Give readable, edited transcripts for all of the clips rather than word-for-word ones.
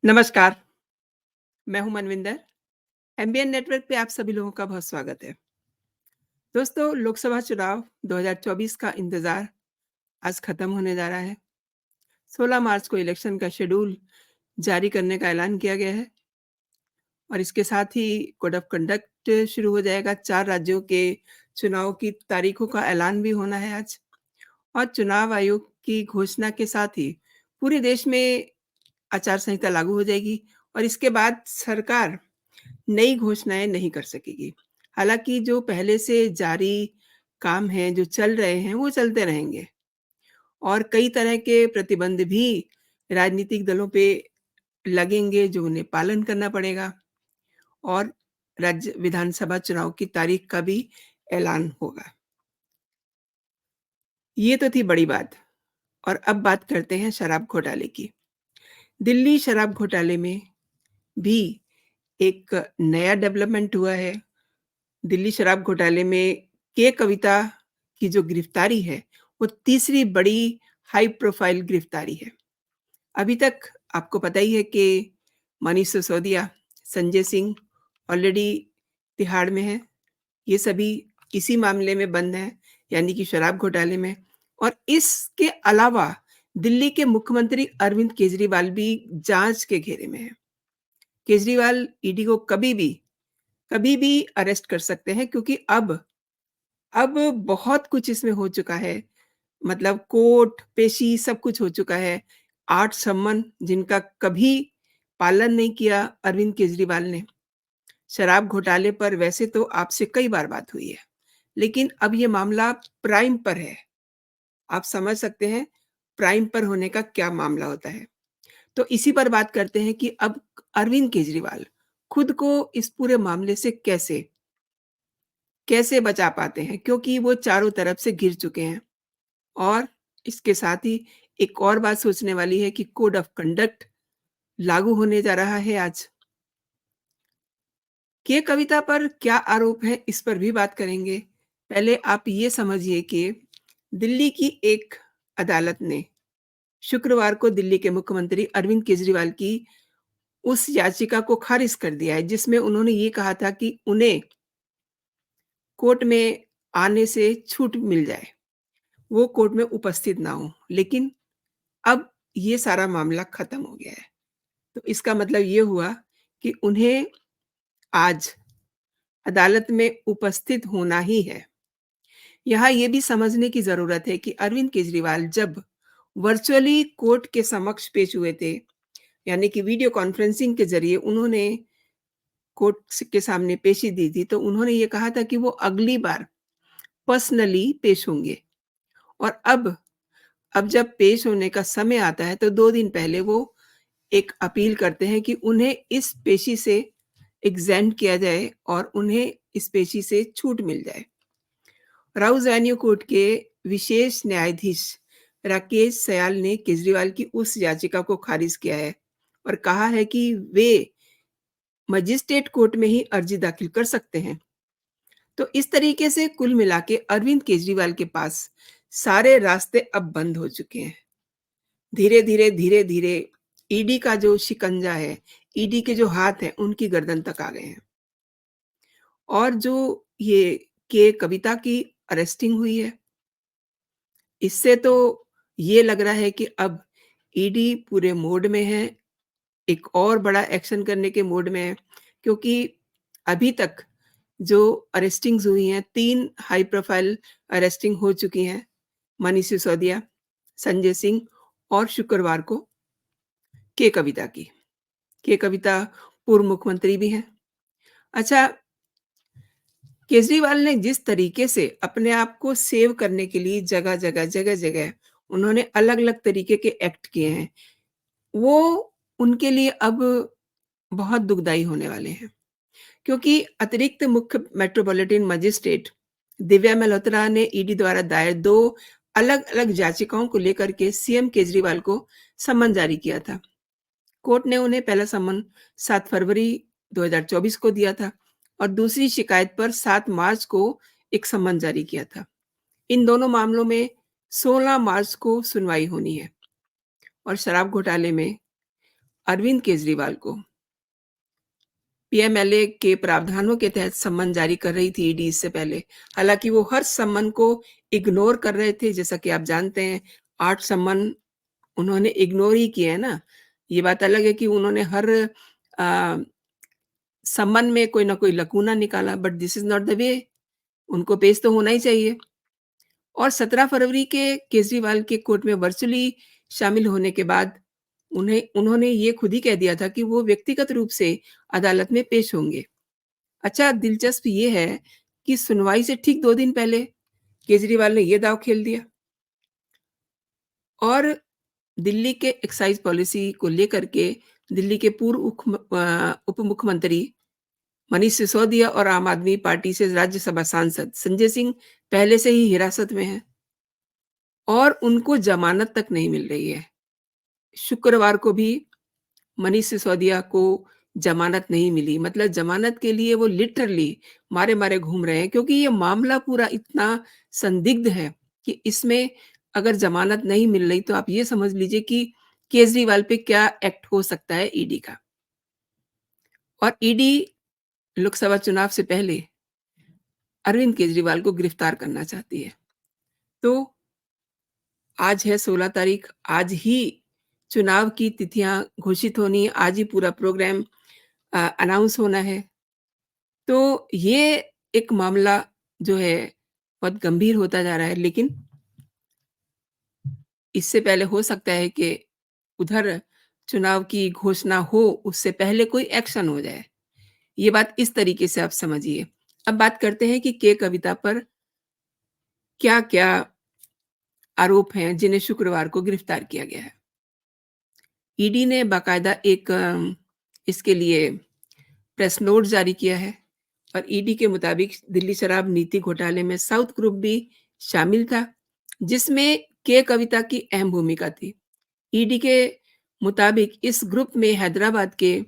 नमस्कार, मैं हूं मनविंदर। एमबीएन नेटवर्क पे आप सभी लोगों का बहुत स्वागत है। दोस्तों, लोकसभा चुनाव 2024 का इंतज़ार आज खत्म होने जा रहा है। 16 मार्च को इलेक्शन का शेड्यूल जारी करने का ऐलान किया गया है और इसके साथ ही कोड ऑफ कंडक्ट शुरू हो जाएगा। 4 राज्यों के चुनाव की तारीखों का ऐलान भी होना है आज और चुनाव आयोग की घोषणा के साथ ही पूरे देश में आचार संहिता लागू हो जाएगी और इसके बाद सरकार नई घोषणाएँ नहीं कर सकेगी। हालाँकि जो पहले से जारी काम हैं, जो चल रहे हैं, वो चलते रहेंगे और कई तरह के प्रतिबंध भी राजनीतिक दलों पे लगेंगे, जो उन्हें पालन करना पड़ेगा और राज्य विधानसभा चुनाव की तारीख का भी ऐलान होगा। ये तो थी बड़ी बात और अब बात करते हैं शराब घोटाले की। दिल्ली शराब घोटाले में भी एक नया डेवलपमेंट हुआ है। दिल्ली शराब घोटाले में के कविता की जो गिरफ्तारी है, वो तीसरी बड़ी हाई प्रोफाइल गिरफ्तारी है। अभी तक आपको पता ही है कि मनीष सिसोदिया, संजय सिंह ऑलरेडी तिहाड़ में हैं। ये सभी इसी मामले में बंद हैं, यानी कि शराब घोटाले में और इसके अलावा दिल्ली के मुख्यमंत्री अरविंद केजरीवाल भी जाँच के घेरे में हैं। केजरीवाल ईडी को कभी भी अरेस्ट कर सकते हैं क्योंकि अब बहुत कुछ इसमें हो चुका है। मतलब कोर्ट, पेशी सब कुछ हो चुका है। 8 सम्मन जिनका कभी पालन नहीं किया अरविंद केजरीवाल ने। शराब घोटाले पर वैसे तो आपसे कई बार बात हुई है, लेकिन अब ये मामला प्राइम पर है। आप समझ सकते हैं प्राइम पर होने का क्या मामला होता है। तो इसी पर बात करते हैं कि अब अरविंद केजरीवाल खुद को इस पूरे मामले से कैसे बचा पाते हैं क्योंकि वो चारों तरफ से घिर चुके हैं। और इसके साथ ही एक और बात सोचने वाली है कि कोड ऑफ कंडक्ट लागू होने जा रहा है आज। के कविता पर क्या आरोप है इस पर भी बात करेंगे। पहले आप ये समझिए कि दिल्ली की एक अदालत ने शुक्रवार को दिल्ली के मुख्यमंत्री अरविंद केजरीवाल की उस याचिका को खारिज कर दिया है जिसमें उन्होंने ये कहा था कि उन्हें कोर्ट में आने से छूट मिल जाए, वो कोर्ट में उपस्थित ना हो। लेकिन अब ये सारा मामला खत्म हो गया है। तो इसका मतलब ये हुआ कि उन्हें आज अदालत में उपस्थित होना ही है। यहाँ ये भी समझने की ज़रूरत है कि अरविंद केजरीवाल जब वर्चुअली कोर्ट के समक्ष पेश हुए थे, यानी कि वीडियो कॉन्फ्रेंसिंग के ज़रिए उन्होंने के सामने पेशी दी थी, तो उन्होंने ये कहा था कि वो अगली बार पर्सनली पेश होंगे और अब जब पेश होने का समय आता है, तो 2 दिन पहले वो एक अपील करते हैं कि उन्हें इस पेशी से एग्ज़ेम्प्ट किया जाए और उन्हें इस पेशी से छूट मिल जाए। राउज़ एवेन्यू कोर्ट के विशेष न्यायाधीश राकेश सयाल ने केजरीवाल की उस याचिका को खारिज किया है और कहा है कि वे मजिस्ट्रेट कोर्ट में ही अर्जी दाखिल कर सकते हैं। तो इस तरीके से कुल मिला के अरविंद केजरीवाल के पास सारे रास्ते अब बंद हो चुके हैं। धीरे-धीरे ईडी का जो शिकंजा है, ईडी के जो हाथ हैं, उनकी गर्दन तक आ गए हैं। और जो ये के कविता की अरेस्टिंग हुई है, इससे तो ये लग रहा है कि अब ईडी पूरे मोड में है, एक और बड़ा एक्शन करने के मोड में है, क्योंकि अभी तक जो अरेस्टिंग्स हुई हैं, 3 हाई प्रोफाइल अरेस्टिंग हो चुकी हैं, मनीष सिसोदिया, संजय सिंह और शुक्रवार को के कविता की। के कविता पूर्व मुख्यमंत्री भी हैं। अच्छा, केजरीवाल ने जिस तरीके से अपने आप को सेव करने के लिए जगह-जगह उन्होंने अलग-अलग तरीके के एक्ट किए हैं, वो उनके लिए अब बहुत दुखदाई होने वाले हैं। क्योंकि अतिरिक्त मुख्य मेट्रोपॉलिटन मजिस्ट्रेट दिव्या मल्होत्रा ने ईडी द्वारा दायर 2 अलग-अलग याचिकाओं को लेकर के सीएम केजरीवाल को सम्मन जारी किया था। कोर्ट ने उन्हें पहला सम्मन 7 फरवरी 2024 को दिया था और दूसरी शिकायत पर 7 मार्च को एक सम्मन जारी किया था। इन दोनों मामलों में 16 मार्च को सुनवाई होनी है और शराब घोटाले में अरविंद केजरीवाल को पीएमएलए के प्रावधानों के तहत सम्मन जारी कर रही थी ईडी इससे पहले। हालाँकि वो हर सम्मन को इग्नोर कर रहे थे, जैसा कि आप जानते हैं 8 सम्मन उन्होंने इग्नोर ही किए हैं ना। ये बात अलग है कि उन्होंने हर अ, सम्मन में कोई ना कोई लकूना निकाला, but this is not the way. उनको पेश तो होना ही चाहिए। और 17 फरवरी के केजरीवाल के कोर्ट में वर्चुअली शामिल होने के बाद उन्होंने ये खुद ही कह दिया था कि वो व्यक्तिगत रूप से अदालत में पेश होंगे। अच्छा, दिलचस्प ये है कि सुनवाई से ठीक 2 दिन पहले केजरीवाल ने ये दाँव खेल दिया और दिल्ली के एक्साइज़ पॉलिसी को लेकर के दिल्ली के पूर्व उप मुख्यमंत्री मनीष सिसोदिया और आम आदमी पार्टी से राज्यसभा सांसद संजय सिंह पहले से ही हिरासत में हैं और उनको जमानत तक नहीं मिल रही है। शुक्रवार को भी मनीष सिसोदिया को जमानत नहीं मिली, मतलब जमानत के लिए वो लिटरली मारे-मारे घूम रहे हैं, क्योंकि ये मामला पूरा इतना संदिग्ध है कि इसमें अगर जमानत नहीं मिल रही तो आप ये समझ लीजिए कि केजरीवाल पे क्या एक्ट हो सकता है ईडी का। और ईडी लोकसभा चुनाव से पहले अरविंद केजरीवाल को गिरफ्तार करना चाहती है। तो आज है 16 तारीख, आज ही चुनाव की तिथियाँ घोषित होनी है, आज ही पूरा प्रोग्राम अनाउंस होना है। तो ये एक मामला जो है बहुत गंभीर होता जा रहा है, लेकिन इससे पहले हो सकता है कि उधर चुनाव की घोषणा हो, उससे पहले कोई एक्शन हो जाए। ये बात इस तरीके से आप समझिए। अब बात करते हैं कि कविता पर क्या-क्या आरोप हैं जिन्हें शुक्रवार को गिरफ्तार किया गया है। ईडी ने बाकायदा एक इसके लिए प्रेस नोट जारी किया है और ईडी के मुताबिक दिल्ली शराब नीति घोटाले में साउथ ग्रुप भी शामिल था, जिसमें कविता की अहम भूमिका थी। ईडी के मुताबिक इस ग्रुप में हैदराबाद के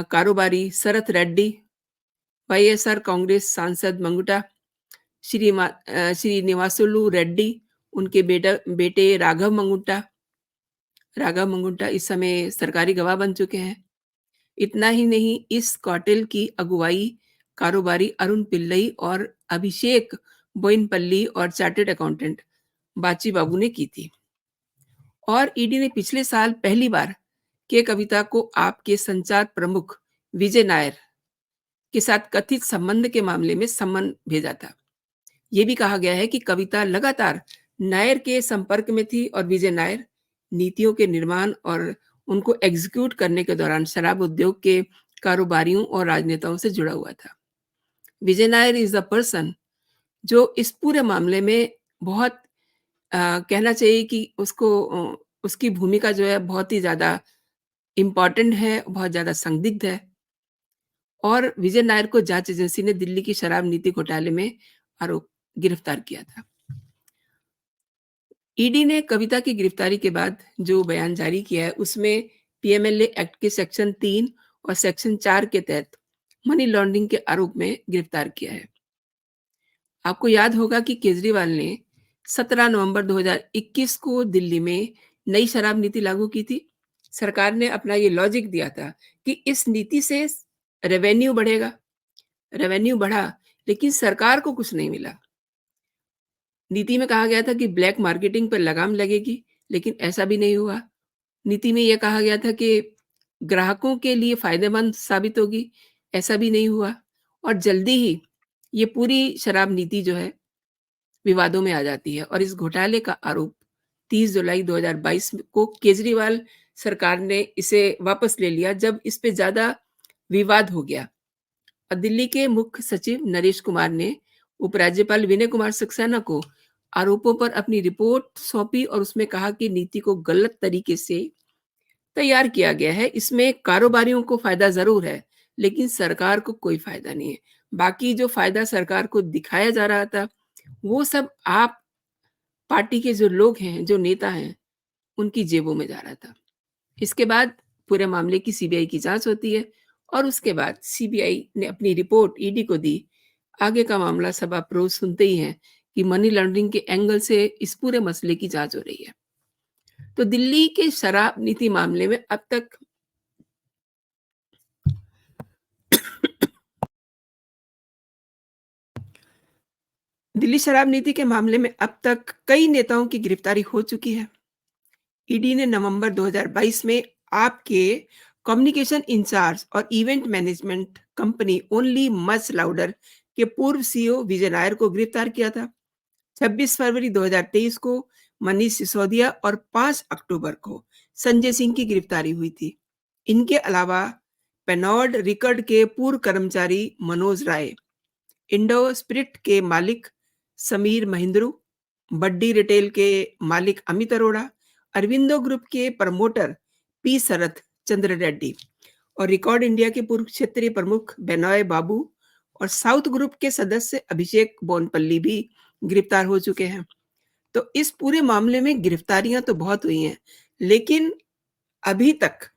कारोबारी शरत रेड्डी, वाईएसआर कांग्रेस सांसद मंगुटा, श्रीनिवासुलु रेड्डी, उनके बेटे राघव मंगुटा इस समय सरकारी गवाह बन चुके हैं। इतना ही नहीं, इस कार्टेल की अगुवाई कारोबारी अरुण पिल्लई और अभिषेक बोयिनपल्ली और चार्टर्ड अकाउंटेंट बाची बाबू ने की थी। और ईडी ने पिछले साल पहली बार कविता को आपके संचार प्रमुख विजय नायर के साथ कथित संबंध के मामले में सम्मन भेजा था। ये भी कहा गया है कि कविता लगातार नायर के संपर्क में थी और विजय नायर नीतियों के निर्माण और उनको एग्जीक्यूट करने के दौरान शराब उद्योग के कारोबारियों और राजनेताओं से जुड़ा हुआ था। विजय नायर इज द पर्सन जो इस पूरे मामले में बहुत कहना चाहिए कि उसकी भूमिका जो है बहुत ही ज़्यादा इम्पोर्टेंट है, बहुत ज़्यादा संदिग्ध है। और विजय नायर को जांच एजेंसी ने दिल्ली की शराब नीति घोटाले में गिरफ्तार किया था। ईडी ने कविता की गिरफ्तारी के बाद जो बयान जारी किया है, उसमें पीएमएलए एक्ट के सेक्शन 3 और सेक्शन 4 के तहत मनी लॉन्ड्रिंग के आरोप में गिरफ्तार किया है। आपको याद होगा कि केजरीवाल ने 17 नवंबर 2021 को दिल्ली में नई शराब नीति लागू की थी। सरकार ने अपना ये लॉजिक दिया था कि इस नीति से रेवेन्यू बढ़ेगा। रेवेन्यू बढ़ा, लेकिन सरकार को कुछ नहीं मिला। नीति में कहा गया था कि ब्लैक मार्केटिंग पर लगाम लगेगी, लेकिन ऐसा भी नहीं हुआ। नीति में यह कहा गया था कि ग्राहकों के लिए फ़ायदेमंद साबित होगी, ऐसा भी नहीं हुआ और जल्दी ही ये पूरी शराब नीति जो है विवादों में आ जाती है और इस घोटाले का आरोप 30 जुलाई 2022 को केजरीवाल सरकार ने इसे वापस ले लिया, जब इस पे ज़्यादा विवाद हो गया। और दिल्ली के मुख्य सचिव नरेश कुमार ने उपराज्यपाल विनय कुमार सक्सेना को आरोपों पर अपनी रिपोर्ट सौंपी और उसमें कहा कि नीति को गलत तरीके से तैयार किया गया है। इसमें कारोबारियों को फायदा जरूर है, लेकिन सरकार को कोई फायदा नहीं है। बाकी जो फायदा सरकार को दिखाया जा रहा था, वो सब आप पार्टी के जो लोग हैं, जो नेता हैं, उनकी जेबों में जा रहा था। इसके बाद पूरे मामले की सीबीआई की जांच होती है और उसके बाद सीबीआई ने अपनी रिपोर्ट ईडी को दी। आगे का मामला सब आप रोज सुनते ही हैं कि मनी लॉन्ड्रिंग के एंगल से इस पूरे मसले की जाँच हो रही है। तो दिल्ली के शराब नीति मामले में अब तक दिल्ली शराब नीति के मामले में अब तक कई नेताओं की गिरफ्तारी हो चुकी है। ईडी ने नवंबर 2022 में आपके कम्युनिकेशन इंचार्ज और event management company only much louder के पूर्व सीईओ विजय नायर को गिरफ्तार किया था। 26 फरवरी 2023 को मनीष सिसोदिया और 5 अक्टूबर को संजय सिंह की गिरफ्तारी हुई थी। इनके अलावा पेनॉर्ड रिकॉर्ड के पूर्व कर्मचारी मनोज राय, इंडो स्पिरिट के मालिक समीर महिंद्रू, बड्डी रिटेल के मालिक अमित अरोड़ा, अरविंदो ग्रुप के प्रमोटर पी शरत चंद्र रेड्डी और रिकॉर्ड इंडिया के पूर्व क्षेत्रीय प्रमुख बेनॉय बाबू और साउथ ग्रुप के सदस्य अभिषेक बोनपल्ली भी गिरफ्तार हो चुके हैं। तो इस पूरे मामले में गिरफ्तारियां तो बहुत हुई हैं, लेकिन अभी तक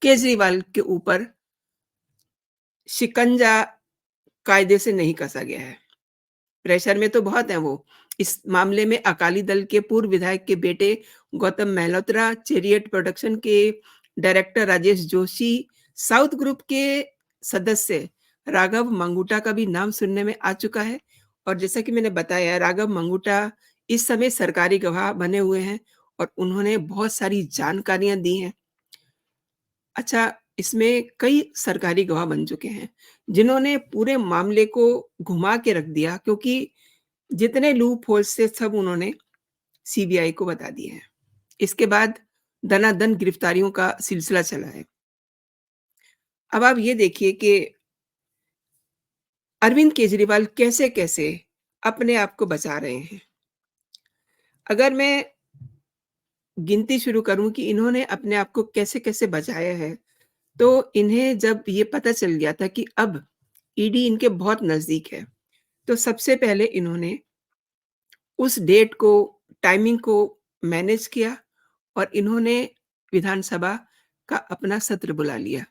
केजरीवाल के ऊपर शिकंजा कायदे से नहीं कसा गया है। प्रेशर में तो बहुत हैं वो। इस मामले में अकाली दल के पूर्व विधायक के बेटे गौतम मेहलोत्रा, चैरियट प्रोडक्शन के director Rajesh Joshi, south group के सदस्य राघव मंगूटा का भी नाम सुनने में आ चुका है। और जैसा कि मैंने बताया, राघव मंगूटा इस समय सरकारी गवाह बने हुए हैं और उन्होंने बहुत सारी जानकारियां दी हैं। अच्छा, इसमें कई सरकारी गवाह बन चुके हैं, जिन्होंने पूरे मामले को घुमा के रख दिया, क्योंकि जितने लूप होल्स थे सब उन्होंने सीबीआई को बता दिए हैं। इसके बाद दनादन गिरफ्तारियों का सिलसिला चला है। अब आप ये देखिए कि अरविंद केजरीवाल कैसे-कैसे अपने आप को बचा रहे हैं। अगर मैं गिनती शुरू करूँ कि इन्होंने अपने आप को कैसे-कैसे बचाया है, तो इन्हें जब ये पता चल गया था कि अब ईडी इनके बहुत नज़दीक है, तो सबसे पहले इन्होंने उस डेट को, टाइमिंग को मैनेज किया और इन्होंने विधानसभा का अपना सत्र बुला लिया।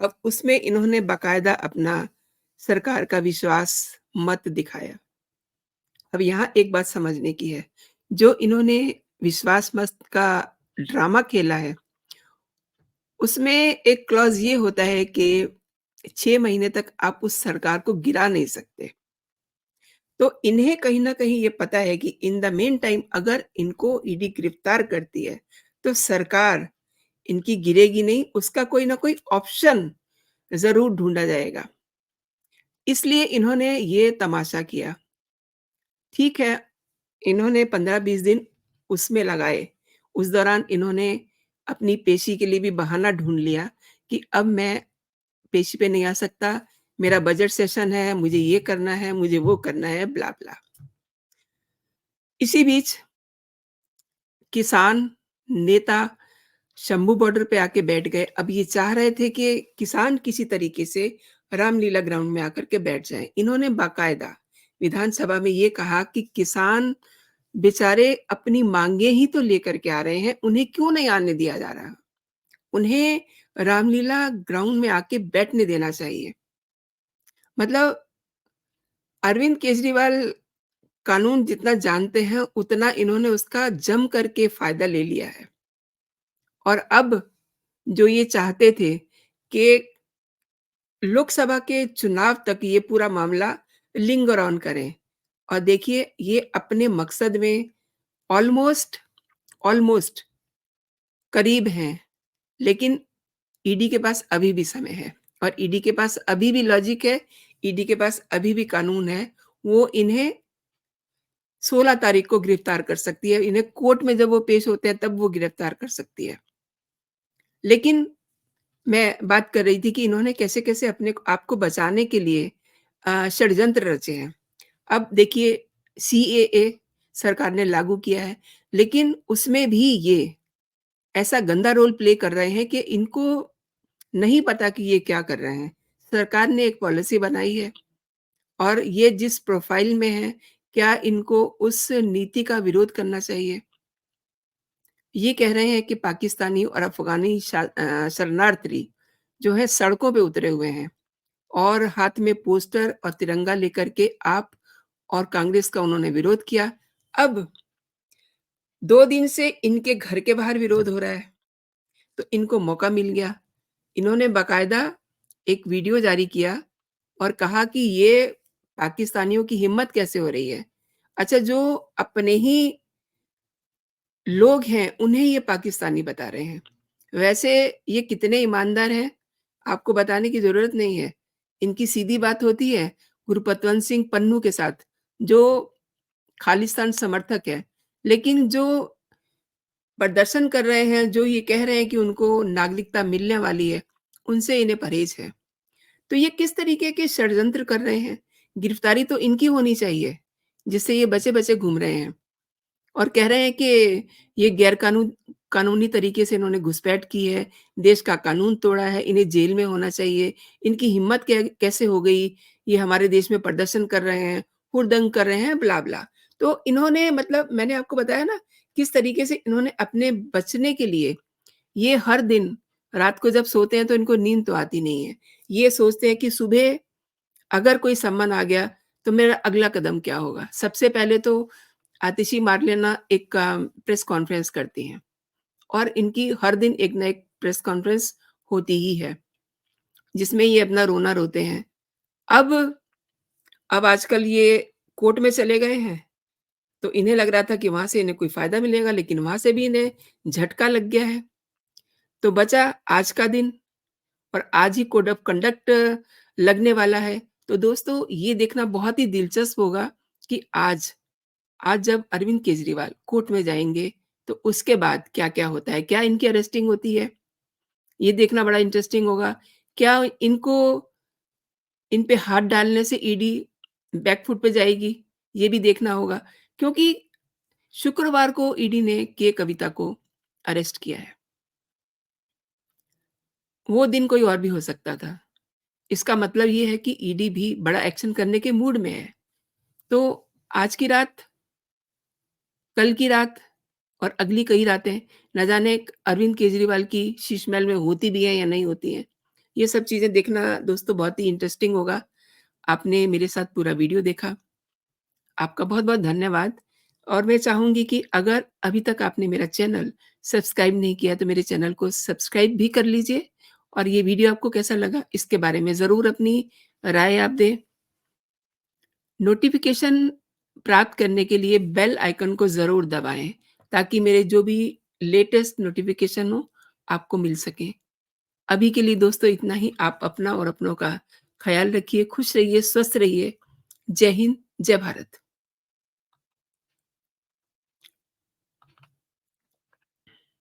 अब उसमें इन्होंने बाकायदा अपना सरकार का विश्वास मत दिखाया। अब यहाँ एक बात समझने की है, जो इन्होंने विश्वास मत का ड्रामा खेला है, उसमें एक क्लॉज़ ये होता है कि 6 महीने तक आप उस सरकार को गिरा नहीं सकते। तो इन्हें कहीं न कहीं ये पता है कि इन द मीन टाइम अगर इनको ईडी गिरफ्तार करती है, तो सरकार इनकी गिरेगी नहीं, उसका कोई न कोई ऑप्शन ज़रूर ढूँढा जाएगा। इसलिए इन्होंने ये तमाशा किया। ठीक है, इन्होंने 15-20 दिन उसमें लगाए। उस दौरान इन्होंने अपनी पेशी के लिए भी बहाना ढूँढ लिया कि अब मैं पेशी पे नहीं आ सकता, मेरा बजट सेशन है, मुझे ये करना है, मुझे वो करना है, ब्ला-ब्ला। इसी बीच किसान नेता शंभू बॉर्डर पे आके बैठ गए। अब ये चाह रहे थे कि किसान किसी तरीके से रामलीला ग्राउंड में आकर के बैठ जाएँ। इन्होंने बाकायदा विधानसभा में ये कहा कि किसान बेचारे अपनी माँगें ही तो लेकर के आ रहे हैं, उन्हें क्यों नहीं आने दिया जा रहा? उन्हें रामलीला ग्राउंड में आके बैठने देना चाहिए। मतलब अरविंद केजरीवाल कानून जितना जानते हैं, उतना इन्होंने उसका जम करके फ़ायदा ले लिया है। और अब जो ये चाहते थे कि लोकसभा के चुनाव तक ये पूरा मामला लिंगर ऑन करें और देखिए ये अपने मकसद में ऑलमोस्ट ऑलमोस्ट करीब हैं, लेकिन ईडी के पास अभी भी समय है और ईडी के पास अभी भी लॉजिक है, ईडी के पास अभी भी कानून है। वो इन्हें 16 तारीख को गिरफ्तार कर सकती है। इन्हें कोर्ट में जब वो पेश होते हैं तब वो गिरफ्तार कर सकती है। लेकिन मैं बात कर रही थी कि इन्होंने कैसे-कैसे अपने आप को बचाने के लिए षड्यंत्र रचे हैं। अब देखिए सीएए सरकार ने लागू किया है, लेकिन उसमें भी ये ऐसा गंदा रोल प्ले कर रहे हैं कि इनको नहीं पता कि ये क्या कर रहे हैं। सरकार ने एक पॉलिसी बनाई है और ये जिस प्रोफ़ाइल में हैं, क्या इनको उस नीति का विरोध करना चाहिए? ये कह रहे हैं कि पाकिस्तानी और अफ़गानी शरणार्थी जो हैं सड़कों पे उतरे हुए हैं और हाथ में पोस्टर और तिरंगा लेकर के आप और कांग्रेस का उन्होंने विरोध किया। अब 2 दिन से इनके घर के बाहर विरोध हो रहा है, तो इनको मौका मिल गया। इन्होंने बाकायदा एक वीडियो जारी किया और कहा कि ये पाकिस्तानियों की हिम्मत कैसे हो रही है? अच्छा, जो अपने ही लोग हैं, उन्हें ये पाकिस्तानी बता रहे हैं। वैसे ये कितने ईमानदार हैं, आपको बताने की ज़रूरत नहीं है। इनकी सीधी बात होती है गुरपतवंत सिंह पन्नू के साथ, जो खालिस्तान समर्थक है। लेकिन जो प्रदर्शन कर रहे हैं, जो ये कह रहे हैं कि उनको नागरिकता मिलने वाली है, उनसे इन्हें परहेज़ है। तो ये किस तरीके के षड्यंत्र कर रहे हैं? गिरफ्तारी तो इनकी होनी चाहिए, जिससे ये बचे-बचे घूम रहे हैं। और कह रहे हैं कि ये कानूनी तरीके से इन्होंने घुसपैठ की है, देश का कानून तोड़ा है, इन्हें जेल में होना चाहिए, इनकी हिम्मत कैसे हो गई, ये हमारे देश में प्रदर्शन कर रहे हैं, हुड़दंग कर रहे हैं, ब्ला-ब्ला। तो इन्होंने मतलब मैंने आपको बताया ना, किस तरीके से इन्होंने अपने बचने के लिए ये हर दिन रात को जब सोते हैं तो इनको नींद तो आती नहीं है। ये सोचते हैं कि सुबह अगर कोई सम्मन आ गया, तो मेरा अगला कदम क्या होगा? सबसे पहले तो आतिशी मार्लेना एक प्रेस कॉन्फ्रेंस करती हैं और इनकी हर दिन एक ना एक प्रेस कॉन्फ्रेंस होती ही है, जिसमें ये अपना रोना रोते हैं। अब अब आजकल ये कोर्ट में चले गए हैं, तो इन्हें लग रहा था कि वहाँ से इन्हें कोई फ़ायदा मिलेगा, लेकिन वहाँ से भी इन्हें झटका लग गया है। तो बचा आज का दिन और आज ही कोड ऑफ कंडक्ट लगने वाला है। तो दोस्तों, ये देखना बहुत ही दिलचस्प होगा कि आज आज जब अरविंद केजरीवाल कोर्ट में जाएँगे, तो उसके बाद क्या-क्या होता है? क्या इनकी अरेस्टिंग होती है? ये देखना बड़ा इंटरेस्टिंग होगा। क्या इनको इन पे हाथ डालने से ईडी बैक फुट पे जाएगी? ये भी देखना होगा, क्योंकि शुक्रवार को ईडी ने के कविता को अरेस्ट किया है। वो दिन कोई और भी हो सकता था। इसका मतलब ये है कि ईडी भी बड़ा एक्शन करने के मूड में है। तो आज की रात, कल की रात और अगली कई रातें न जाने अरविंद केजरीवाल की शीशमहल में होती भी हैं या नहीं होती हैं। ये सब चीज़ें देखना दोस्तों बहुत ही इंटरेस्टिंग होगा। आपने मेरे साथ पूरा वीडियो देखा, आपका बहुत-बहुत धन्यवाद और मैं चाहूँगी कि अगर अभी तक आपने मेरा चैनल सब्सक्राइब नहीं किया, तो मेरे चैनल को सब्सक्राइब भी कर लीजिए और ये वीडियो आपको कैसा लगा, इसके बारे में ज़रूर अपनी राय आप दें। नोटिफ़िकेशन प्राप्त करने के लिए बेल आइकन को ज़रूर दबाएँ, ताकि मेरे जो भी लेटेस्ट नोटिफ़िकेशन हो, आपको मिल सकें। अभी के लिए दोस्तों इतना ही। आप अपना और अपनों का ख़्याल रखिए, खुश रहिए, स्वस्थ रहिए। जय हिंद, जय भारत।